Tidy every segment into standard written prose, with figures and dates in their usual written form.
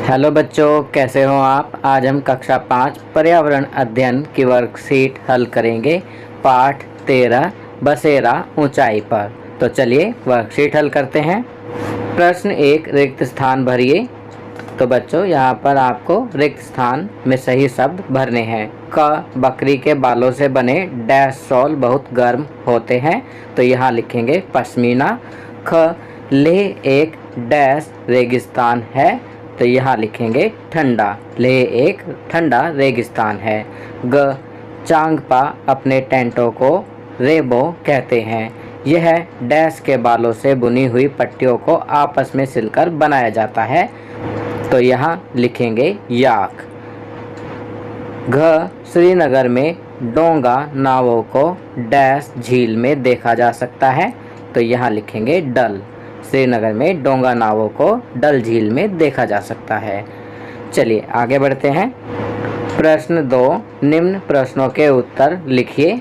Hello बच्चों, कैसे हो आप। आज हम कक्षा 5 पर्यावरण अध्ययन की वर्कशीट हल करेंगे। पाठ 13 बसेरा ऊंचाई पर। तो चलिए वर्कशीट हल करते हैं। प्रश्न 1, रिक्त स्थान भरिए। तो बच्चों यहाँ पर आपको रिक्त स्थान में सही शब्द भरने हैं। क, बकरी के बालों से बने डैश शॉल बहुत गर्म होते हैं। तो यहाँ लिखेंगे पश्मीना। ख, लेह एक डैश रेगिस्तान है। तो यहाँ लिखेंगे ठंडा। लेह एक ठंडा रेगिस्तान है। ग, चांगपा अपने टेंटों को रेबो कहते हैं। यह डैश के बालों से बुनी हुई पट्टियों को आपस में सिलकर बनाया जाता है। तो यहाँ लिखेंगे याक। घ, श्रीनगर में डोंगा नावों को डैश झील में देखा जा सकता है। तो यहाँ लिखेंगे डल। श्रीनगर में डोंगा नावों को डल झील में देखा जा सकता है। चलिए आगे बढ़ते हैं। प्रश्न 2, निम्न प्रश्नों के उत्तर लिखिए।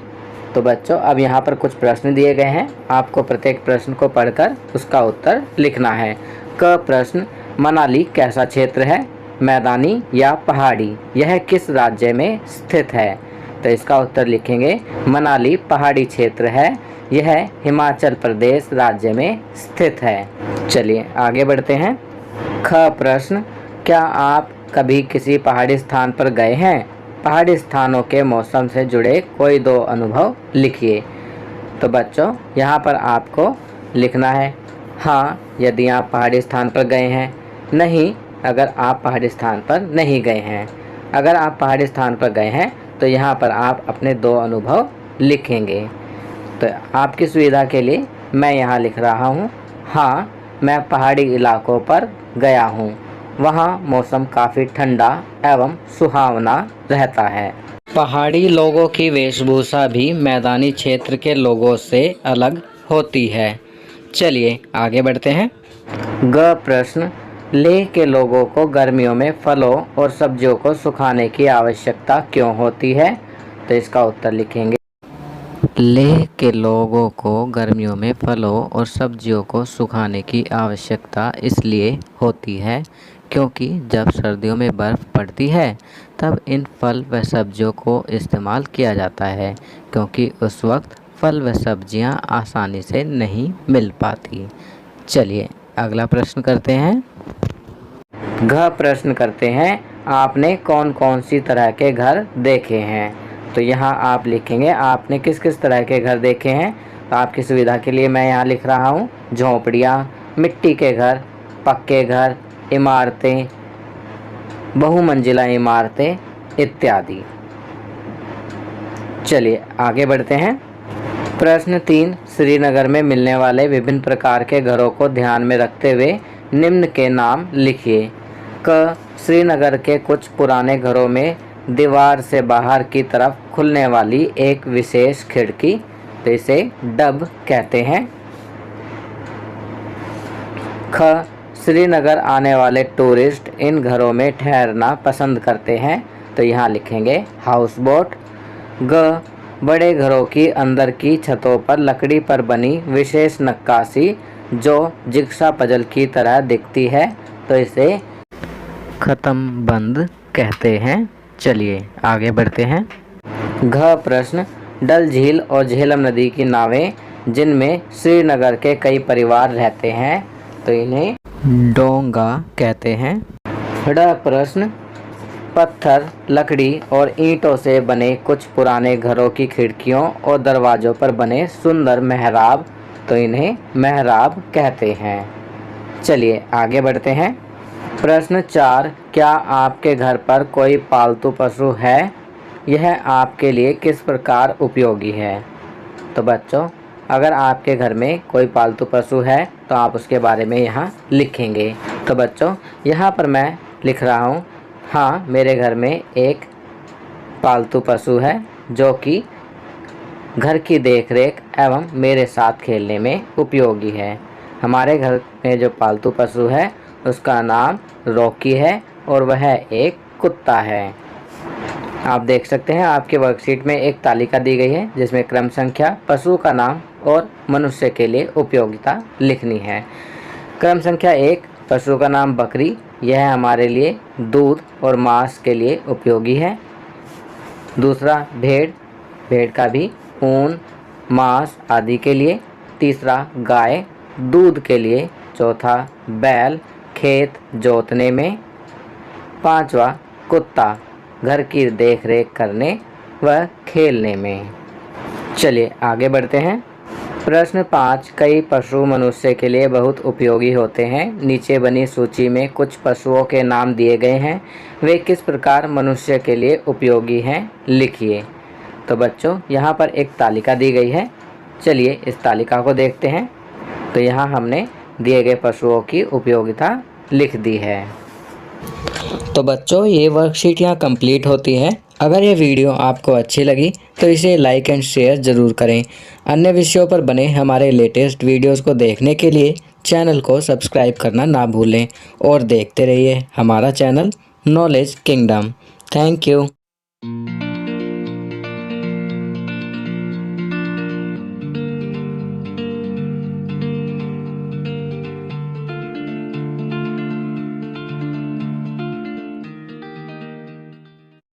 तो बच्चों अब यहाँ पर कुछ प्रश्न दिए गए हैं, आपको प्रत्येक प्रश्न को पढ़कर उसका उत्तर लिखना है। क प्रश्न, मनाली कैसा क्षेत्र है, मैदानी या पहाड़ी। यह किस राज्य में स्थित है। तो इसका उत्तर लिखेंगे मनाली पहाड़ी क्षेत्र है। यह हिमाचल प्रदेश राज्य में स्थित है। चलिए आगे बढ़ते हैं। ख प्रश्न, क्या आप कभी किसी पहाड़ी स्थान पर गए हैं। पहाड़ी स्थानों के मौसम से जुड़े कोई 2 अनुभव लिखिए। तो बच्चों यहाँ पर आपको लिखना है हाँ यदि आप पहाड़ी स्थान पर गए हैं, नहीं अगर आप पहाड़ी स्थान पर नहीं गए हैं। अगर आप पहाड़ी स्थान पर गए हैं तो यहाँ पर आप अपने 2 अनुभव लिखेंगे। तो आपकी सुविधा के लिए मैं यहाँ लिख रहा हूँ हाँ मैं पहाड़ी इलाकों पर गया हूँ। वहाँ मौसम काफ़ी ठंडा एवं सुहावना रहता है। पहाड़ी लोगों की वेशभूषा भी मैदानी क्षेत्र के लोगों से अलग होती है। चलिए आगे बढ़ते हैं। ग प्रश्न, लेह के लोगों को गर्मियों में फलों और सब्जियों को सुखाने की आवश्यकता क्यों होती है। तो इसका उत्तर लिखेंगे लेह के लोगों को गर्मियों में फलों और सब्जियों को सुखाने की आवश्यकता इसलिए होती है क्योंकि जब सर्दियों में बर्फ़ पड़ती है तब इन फल व सब्जियों को इस्तेमाल किया जाता है, क्योंकि उस वक्त फल व सब्जियां आसानी से नहीं मिल पाती। चलिए अगला प्रश्न करते हैं। घ प्रश्न करते हैं, आपने कौन कौन सी तरह के घर देखे हैं। तो यहाँ आप लिखेंगे आपने किस किस तरह के घर देखे हैं। तो आपकी सुविधा के लिए मैं यहाँ लिख रहा हूँ झोंपड़ियाँ, मिट्टी के घर, पक्के घर, इमारतें, बहुमंजिला इमारतें इत्यादि। चलिए आगे बढ़ते हैं। प्रश्न 3, श्रीनगर में मिलने वाले विभिन्न प्रकार के घरों को ध्यान में रखते हुए निम्न के नाम लिखिए। क, श्रीनगर के कुछ पुराने घरों में दीवार से बाहर की तरफ खुलने वाली एक विशेष खिड़की, तो इसे डब कहते हैं। ख, श्रीनगर आने वाले टूरिस्ट इन घरों में ठहरना पसंद करते हैं। तो यहाँ लिखेंगे हाउस बोट। ग, बड़े घरों की अंदर की छतों पर लकड़ी पर बनी विशेष नक्काशी जो जिग्सा पजल की तरह दिखती है, तो इसे ख़त्म बंद कहते हैं। चलिए आगे बढ़ते हैं। घ प्रश्न, डल झील और झेलम नदी की नावें जिनमें श्रीनगर के कई परिवार रहते हैं, तो इन्हें डोंगा कहते हैं। ड प्रश्न, पत्थर, लकड़ी और ईंटों से बने कुछ पुराने घरों की खिड़कियों और दरवाज़ों पर बने सुंदर मेहराब, तो इन्हें मेहराब कहते हैं। चलिए आगे बढ़ते हैं। प्रश्न 4, क्या आपके घर पर कोई पालतू पशु है। यह आपके लिए किस प्रकार उपयोगी है। तो बच्चों अगर आपके घर में कोई पालतू पशु है तो आप उसके बारे में यहाँ लिखेंगे। तो बच्चों यहाँ पर मैं लिख रहा हूँ हाँ मेरे घर में एक पालतू पशु है जो कि घर की देखरेख एवं मेरे साथ खेलने में उपयोगी है। हमारे घर में जो पालतू पशु है उसका नाम रॉकी है और वह एक कुत्ता है। आप देख सकते हैं आपके वर्कशीट में एक तालिका दी गई है जिसमें क्रम संख्या, पशु का नाम और मनुष्य के लिए उपयोगिता लिखनी है। क्रम संख्या 1, पशु का नाम बकरी, यह हमारे लिए दूध और मांस के लिए उपयोगी है। दूसरा भेड़, भेड़ का भी ऊन, मांस आदि के लिए। तीसरा गाय, दूध के लिए। चौथा बैल, खेत जोतने में। पांचवा कुत्ता, घर की देखरेख करने व खेलने में। चलिए आगे बढ़ते हैं। प्रश्न 5, कई पशु मनुष्य के लिए बहुत उपयोगी होते हैं। नीचे बनी सूची में कुछ पशुओं के नाम दिए गए हैं, वे किस प्रकार मनुष्य के लिए उपयोगी हैं, लिखिए। तो बच्चों यहाँ पर एक तालिका दी गई है, चलिए इस तालिका को देखते हैं। तो यहाँ हमने दिए गए पशुओं की उपयोगिता लिख दी है। तो बच्चों ये वर्कशीट यहाँ कंप्लीट होती है। अगर ये वीडियो आपको अच्छी लगी तो इसे लाइक एंड शेयर ज़रूर करें। अन्य विषयों पर बने हमारे लेटेस्ट वीडियोस को देखने के लिए चैनल को सब्सक्राइब करना ना भूलें और देखते रहिए हमारा channel knowledge kingdom. Thank you.